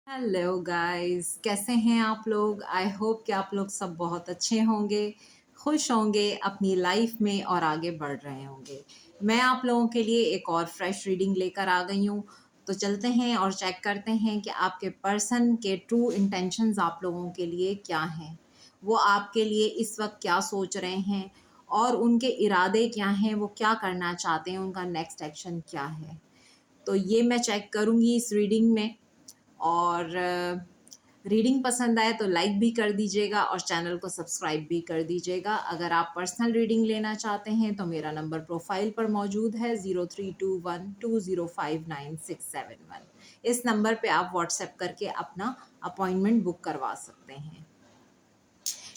Hello guys, कैसे हैं आप लोग। आई होप कि आप लोग सब बहुत अच्छे होंगे, खुश होंगे अपनी लाइफ में और आगे बढ़ रहे होंगे। मैं आप लोगों के लिए एक और फ्रेश रीडिंग लेकर आ गई हूँ। तो चलते हैं और चेक करते हैं कि आपके पर्सन के ट्रू इंटेंशंस आप लोगों के लिए क्या हैं, वो आपके लिए इस वक्त क्या सोच रहे हैं और उनके इरादे क्या हैं, वो क्या करना चाहते हैं, उनका नेक्स्ट एक्शन क्या है। तो ये मैं चेक करूँगी इस रीडिंग में। और रीडिंग पसंद आए तो लाइक भी कर दीजिएगा और चैनल को सब्सक्राइब भी कर दीजिएगा। अगर आप पर्सनल रीडिंग लेना चाहते हैं तो मेरा नंबर प्रोफाइल पर मौजूद है 0321205967 इस नंबर पे आप व्हाट्सएप करके अपना अपॉइंटमेंट बुक करवा सकते हैं।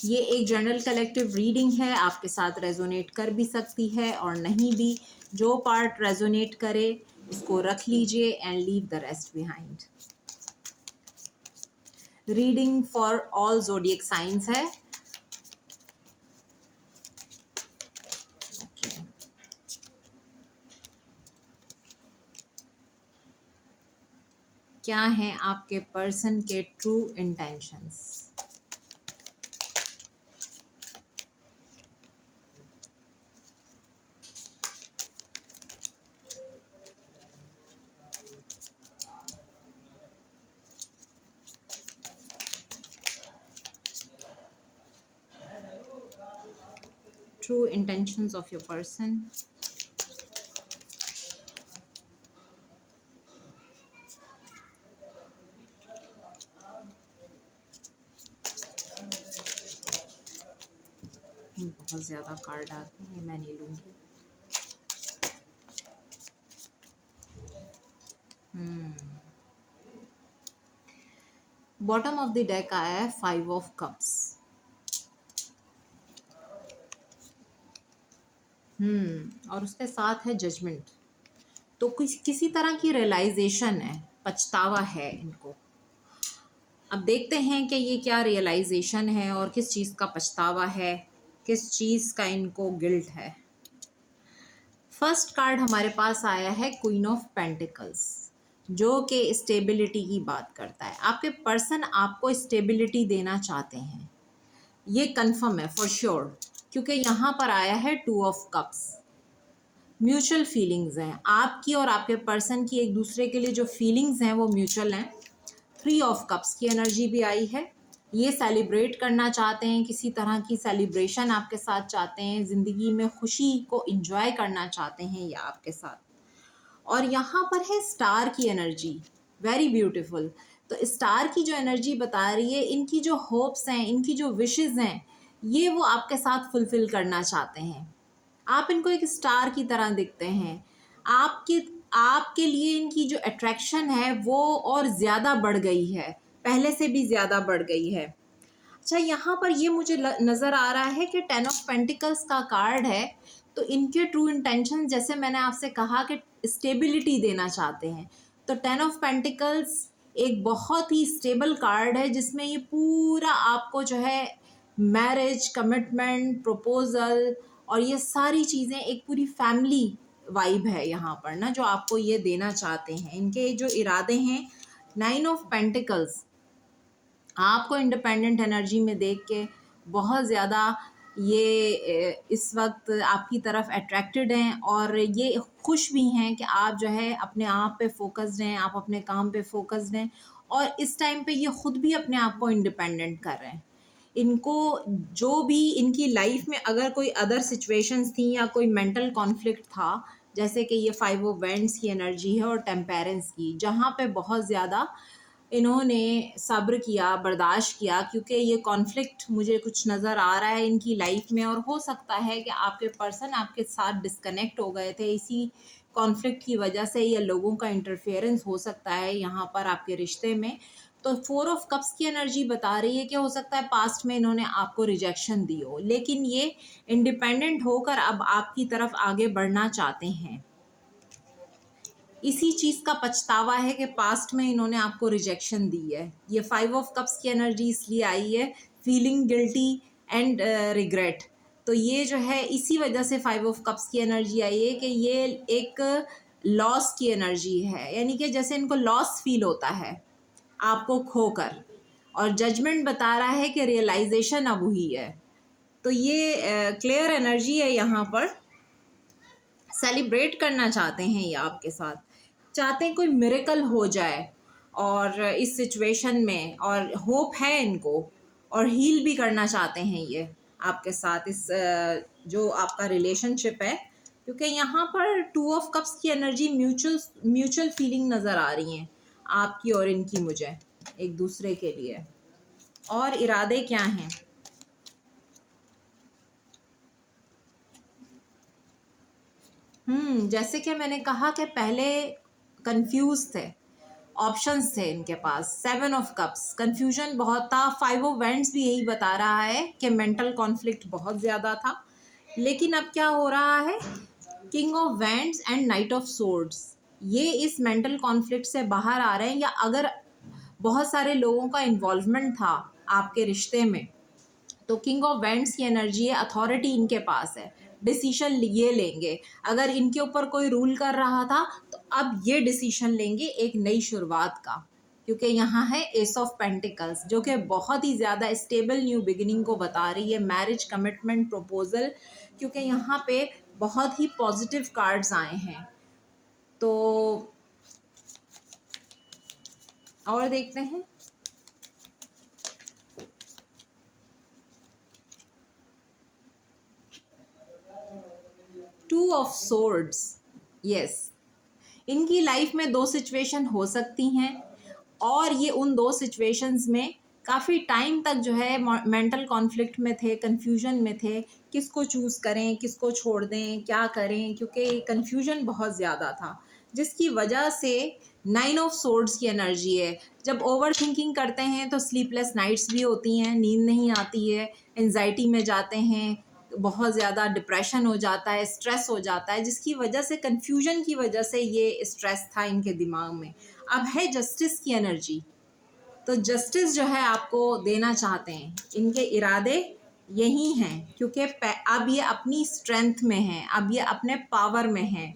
ये एक जनरल कलेक्टिव रीडिंग है, आपके साथ रेजोनेट कर भी सकती है और नहीं भी। जो पार्ट रेजोनेट करे उसको रख लीजिए and leave the rest behind. Reading for all zodiac science है। Okay. क्या हैं आपके पर्सन के true intentions. True intentions of your person. बहुत ज़्यादा कार्ड आते हैं, मैं नहीं लूँगी। बॉटम ऑफ द डेक आया है 5 ऑफ कप्स। और उसके साथ है जजमेंट। तो किसी तरह की रियलाइजेशन है, पछतावा है इनको। अब देखते हैं कि ये क्या रियलाइजेशन है और किस चीज़ का पछतावा है, किस चीज़ का इनको गिल्ट है। फर्स्ट कार्ड हमारे पास आया है क्वीन ऑफ पेंटिकल्स, जो कि स्टेबिलिटी की बात करता है। आपके पर्सन आपको स्टेबिलिटी देना चाहते हैं, ये कंफर्म है फॉर श्योर, क्योंकि यहाँ पर आया है 2 ऑफ कप्स। म्यूचुअल फीलिंग्स हैं आपकी और आपके पर्सन की, एक दूसरे के लिए जो फीलिंग्स हैं वो म्यूचुअल हैं। 3 ऑफ कप्स की एनर्जी भी आई है। ये सेलिब्रेट करना चाहते हैं, किसी तरह की सेलिब्रेशन आपके साथ चाहते हैं, ज़िंदगी में खुशी को इंजॉय करना चाहते हैं ये आपके साथ। और यहाँ पर है स्टार की एनर्जी, वेरी ब्यूटीफुल। तो स्टार की जो एनर्जी बता रही है, इनकी जो होप्स हैं, इनकी जो विशेस हैं, ये वो आपके साथ फुलफिल करना चाहते हैं। आप इनको एक स्टार की तरह दिखते हैं। आपके आपके लिए इनकी जो अट्रैक्शन है वो और ज़्यादा बढ़ गई है, पहले से भी ज़्यादा बढ़ गई है। अच्छा, यहाँ पर ये मुझे नज़र आ रहा है कि 10 ऑफ पेंटिकल्स का कार्ड है। तो इनके ट्रू इंटेंशन, जैसे मैंने आपसे कहा कि स्टेबिलिटी देना चाहते हैं, तो 10 ऑफ पेंटिकल्स एक बहुत ही स्टेबल कार्ड है, जिसमें ये पूरा आपको जो है मैरिज, कमिटमेंट, प्रपोजल और ये सारी चीज़ें, एक पूरी फैमिली वाइब है यहाँ पर ना, जो आपको ये देना चाहते हैं। इनके जो इरादे हैं, 9 ऑफ पेंटिकल्स आपको इंडिपेंडेंट एनर्जी में देख के बहुत ज़्यादा ये इस वक्त आपकी तरफ अट्रैक्टेड हैं और ये खुश भी हैं कि आप जो है अपने आप पे फोकस्ड हैं, आप अपने काम पे फोकस्ड हैं और इस टाइम पे ये ख़ुद भी अपने आप को इंडिपेंडेंट कर रहे हैं। इनको जो भी इनकी लाइफ में अगर कोई अदर सिचुएशंस थी या कोई मेंटल कॉन्फ्लिक्ट था, जैसे कि ये 5 ऑफ वैंड्स की एनर्जी है और टेम्पेरेंस की, जहाँ पे बहुत ज़्यादा इन्होंने सब्र किया, बर्दाश्त किया, क्योंकि ये कॉन्फ्लिक्ट मुझे कुछ नज़र आ रहा है इनकी लाइफ में। और हो सकता है कि आपके पर्सन आपके साथ डिस्कनेक्ट हो गए थे, इसी कॉन्फ्लिक्ट की वजह से ये लोगों का इंटरफेरेंस हो सकता है यहाँ पर आपके रिश्ते में। तो 4 ऑफ कप्स की एनर्जी बता रही है कि हो सकता है पास्ट में इन्होंने आपको रिजेक्शन दी हो, लेकिन ये इंडिपेंडेंट होकर अब आपकी तरफ आगे बढ़ना चाहते हैं। इसी चीज़ का पछतावा है कि पास्ट में इन्होंने आपको रिजेक्शन दी है। ये 5 ऑफ कप्स की एनर्जी इसलिए आई है, फीलिंग गिल्टी एंड रिग्रेट। तो ये जो है इसी वजह से 5 ऑफ कप्स की एनर्जी आई है कि ये एक लॉस की एनर्जी है, यानी कि जैसे इनको लॉस फील होता है। आपको खोकर, और जजमेंट बता रहा है कि रियलाइजेशन अब हुई है। तो ये क्लियर एनर्जी है यहाँ पर। सेलिब्रेट करना चाहते हैं ये आपके साथ, चाहते हैं कोई मिरेकल हो जाए और इस सिचुएशन में, और होप है इनको, और हील भी करना चाहते हैं ये आपके साथ इस जो आपका रिलेशनशिप है, क्योंकि यहाँ पर 2 ऑफ कप्स की एनर्जी म्यूचुअल फीलिंग नज़र आ रही हैं आपकी और इनकी मुझे एक दूसरे के लिए। और इरादे क्या हैं? जैसे कि मैंने कहा कि पहले कंफ्यूज थे, ऑप्शंस थे इनके पास। 7 ऑफ कप्स, कंफ्यूजन बहुत था। 5 ऑफ वेंट्स भी यही बता रहा है कि मेंटल कॉन्फ्लिक्ट बहुत ज़्यादा था। लेकिन अब क्या हो रहा है, king of vents and night of swords, ये इस मेंटल कॉन्फ्लिक्ट से बाहर आ रहे हैं। या अगर बहुत सारे लोगों का इन्वॉल्वमेंट था आपके रिश्ते में, तो किंग ऑफ वेंट्स की एनर्जी है, अथॉरिटी इनके पास है, डिसीजन ये लेंगे। अगर इनके ऊपर कोई रूल कर रहा था तो अब ये डिसीजन लेंगे एक नई शुरुआत का, क्योंकि यहाँ है एस ऑफ पेंटिकल्स जो कि बहुत ही ज़्यादा स्टेबल न्यू बिगिनिंग को बता रही है, मैरिज, कमिटमेंट, प्रपोजल, क्योंकि यहाँ पे बहुत ही पॉजिटिव कार्ड्स आए हैं। तो और देखते हैं। टू ऑफ सोर्ड्स, यस, इनकी लाइफ में 2 सिचुएशन हो सकती हैं, और ये उन 2 सिचुएशंस में काफ़ी टाइम तक जो है मेंटल कॉन्फ्लिक्ट में थे, कंफ्यूजन में थे, किसको चूज़ करें, किसको छोड़ दें, क्या करें, क्योंकि कंफ्यूजन बहुत ज़्यादा था, जिसकी वजह से 9 ऑफ सोर्ड्स की एनर्जी है। जब ओवर थिंकिंग करते हैं तो स्लीपलेस नाइट्स भी होती हैं, नींद नहीं आती है, एंजाइटी में जाते हैं, बहुत ज़्यादा डिप्रेशन हो जाता है, स्ट्रेस हो जाता है, जिसकी वजह से, कन्फ्यूजन की वजह से ये स्ट्रेस था इनके दिमाग में। अब है जस्टिस की एनर्जी, तो जस्टिस जो है आपको देना चाहते हैं, इनके इरादे यही हैं, क्योंकि अब ये अपनी स्ट्रेंथ में हैं, अब ये अपने पावर में हैं।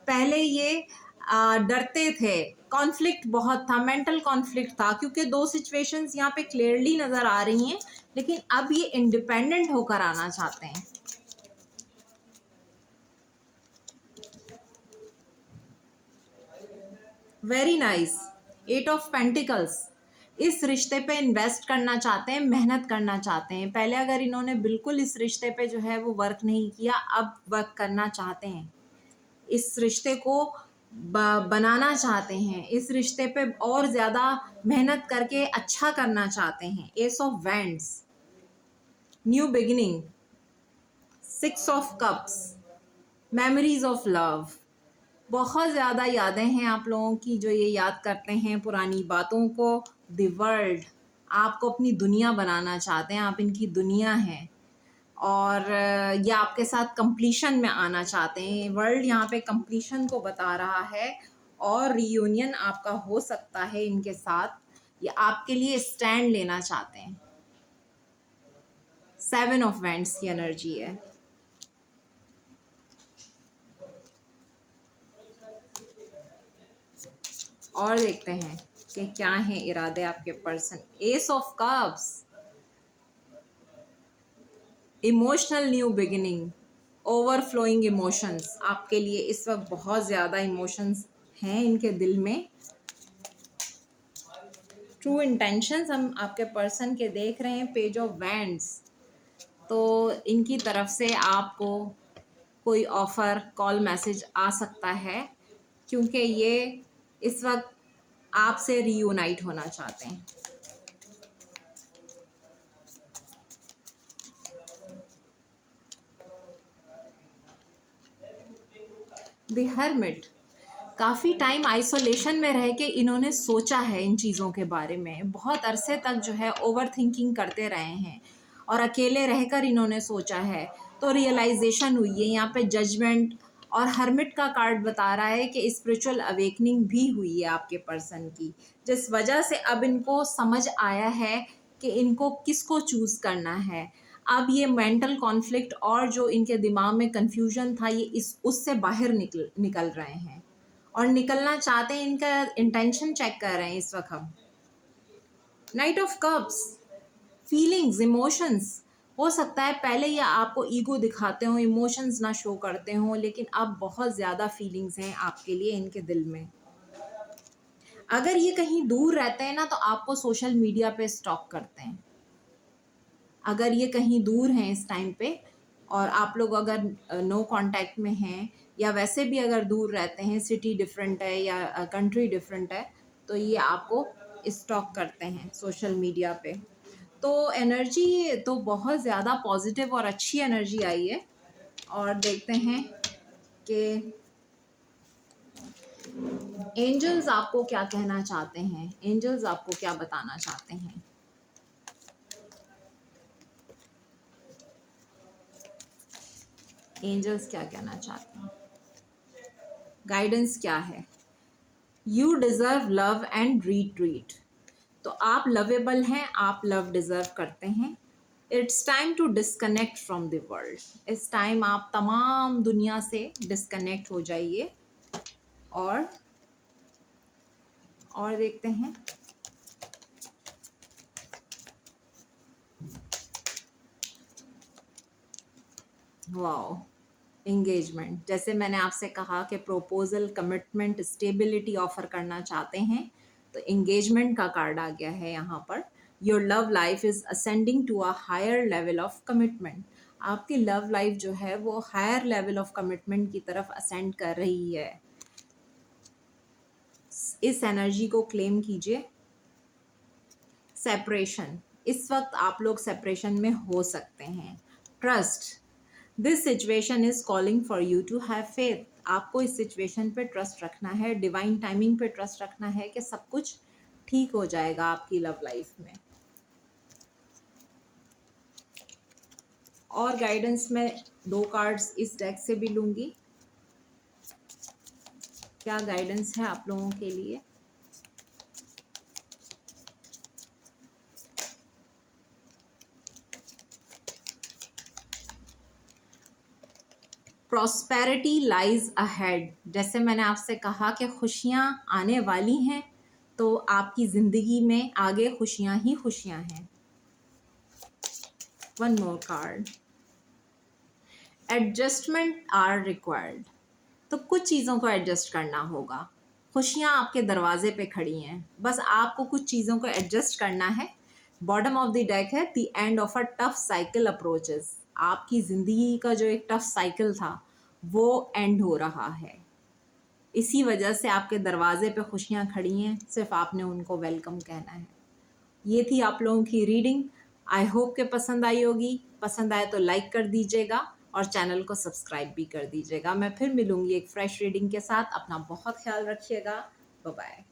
पहले ये डरते थे, कॉन्फ्लिक्ट बहुत था, मेंटल कॉन्फ्लिक्ट था, क्योंकि 2 सिचुएशंस यहाँ पे क्लियरली नज़र आ रही हैं। लेकिन अब ये इंडिपेंडेंट होकर आना चाहते हैं। वेरी नाइस, 8 ऑफ पेंटिकल्स, इस रिश्ते पे इन्वेस्ट करना चाहते हैं, मेहनत करना चाहते हैं। पहले अगर इन्होंने बिल्कुल इस रिश्ते पे जो है वो वर्क नहीं किया, अब वर्क करना चाहते हैं, इस रिश्ते को बनाना चाहते हैं, इस रिश्ते पे और ज़्यादा मेहनत करके अच्छा करना चाहते हैं। S of wands, new beginning, 6 of cups, memories of love, बहुत ज़्यादा यादें हैं आप लोगों की जो ये याद करते हैं पुरानी बातों को। द वर्ल्ड, आपको अपनी दुनिया बनाना चाहते हैं, आप इनकी दुनिया हैं, और ये आपके साथ कंप्लीशन में आना चाहते हैं। वर्ल्ड यहाँ पे कंप्लीशन को बता रहा है, और रीयूनियन आपका हो सकता है इनके साथ, ये आपके लिए स्टैंड लेना चाहते हैं। 7 ऑफ वेंट्स की एनर्जी है। और देखते हैं कि क्या है इरादे आपके person. S of cups, emotional new beginning, overflowing emotions, आपके लिए इस वक्त बहुत ज़्यादा इमोशंस हैं इनके दिल में। ट्रू इंटेंशंस हम आपके पर्सन के देख रहे हैं। पेज ऑफ वैंड्स, तो इनकी तरफ से आपको कोई ऑफ़र, कॉल, मैसेज आ सकता है, क्योंकि ये इस वक्त आपसे रीयूनाइट होना चाहते हैं। द हर्मिट, काफ़ी टाइम आइसोलेशन में रह के इन्होंने सोचा है इन चीज़ों के बारे में, बहुत अरसे तक जो है ओवर थिंकिंग करते रहे हैं, और अकेले रहकर इन्होंने सोचा है, तो रियलाइजेशन हुई है। यहाँ पे जजमेंट और हर्मिट का कार्ड बता रहा है कि स्पिरिचुअल अवेकनिंग भी हुई है आपके पर्सन की, जिस वजह से अब इनको समझ आया है कि इनको किसको चूज़ करना है। अब ये मेंटल कॉन्फ्लिक्ट और जो इनके दिमाग में कन्फ्यूजन था, ये इस उससे बाहर निकल रहे हैं और निकलना चाहते हैं। इनका इंटेंशन चेक कर रहे हैं इस वक्त हम। Night of cups, feelings, emotions. हो सकता है पहले ये आपको ईगो दिखाते हो, इमोशंस ना शो करते हो, लेकिन अब बहुत ज़्यादा फीलिंग्स हैं आपके लिए इनके दिल में। अगर ये कहीं दूर रहते हैं ना तो आपको सोशल मीडिया पे स्टॉक करते हैं। अगर ये कहीं दूर हैं इस टाइम पे और आप लोग अगर नो कांटेक्ट में हैं, या वैसे भी अगर दूर रहते हैं, सिटी डिफरेंट है या कंट्री डिफरेंट है, तो ये आपको स्टॉक करते हैं सोशल मीडिया पे। तो एनर्जी तो बहुत ज़्यादा पॉजिटिव और अच्छी एनर्जी आई है। और देखते हैं कि एंजल्स आपको क्या कहना चाहते हैं, एंजल्स आपको क्या बताना चाहते हैं। एंजल्स क्या कहना चाहते हैं, गाइडेंस क्या है। You deserve love and retreat. तो आप लवेबल हैं, आप लव डिज़र्व करते हैं। It's time to disconnect from the world. इस टाइम आप तमाम दुनिया से डिस्कनेक्ट हो जाइए। और देखते हैं, वाओ, एंगेजमेंट। जैसे मैंने आपसे कहा कि प्रपोजल, कमिटमेंट, स्टेबिलिटी ऑफर करना चाहते हैं, तो एंगेजमेंट का कार्ड आ गया है यहाँ पर। Your love life is ascending to a higher level of commitment. आपकी लव लाइफ जो है वो हायर लेवल ऑफ कमिटमेंट की तरफ असेंड कर रही है। इस एनर्जी को क्लेम कीजिए। सेपरेशन, इस वक्त आप लोग सेपरेशन में हो सकते हैं। Trust, this situation is calling for you to have faith. आपको इस सिचुएशन पे ट्रस्ट रखना है, डिवाइन टाइमिंग पे ट्रस्ट रखना है कि सब कुछ ठीक हो जाएगा आपकी लव लाइफ में। और गाइडेंस में 2 कार्ड्स इस डेक से भी लूंगी। क्या गाइडेंस है आप लोगों के लिए। Prosperity lies ahead. जैसे मैंने आपसे कहा कि खुशियाँ आने वाली हैं, तो आपकी ज़िंदगी में आगे खुशियाँ ही खुशियाँ हैं। 1 मोर कार्ड, एडजस्टमेंट आर रिक्वायर्ड। तो कुछ चीज़ों को एडजस्ट करना होगा। खुशियाँ आपके दरवाजे पे खड़ी हैं, बस आपको कुछ चीज़ों को एडजस्ट करना है। बॉटम ऑफ द डेक है the end of a tough cycle approaches. आपकी ज़िंदगी का जो एक टफ साइकिल था वो एंड हो रहा है। इसी वजह से आपके दरवाजे पे खुशियाँ खड़ी हैं, सिर्फ आपने उनको वेलकम कहना है। ये थी आप लोगों की रीडिंग। आई होप के पसंद आई होगी। पसंद आए तो लाइक कर दीजिएगा और चैनल को सब्सक्राइब भी कर दीजिएगा। मैं फिर मिलूंगी एक फ्रेश रीडिंग के साथ। अपना बहुत ख्याल रखिएगा। Bye bye.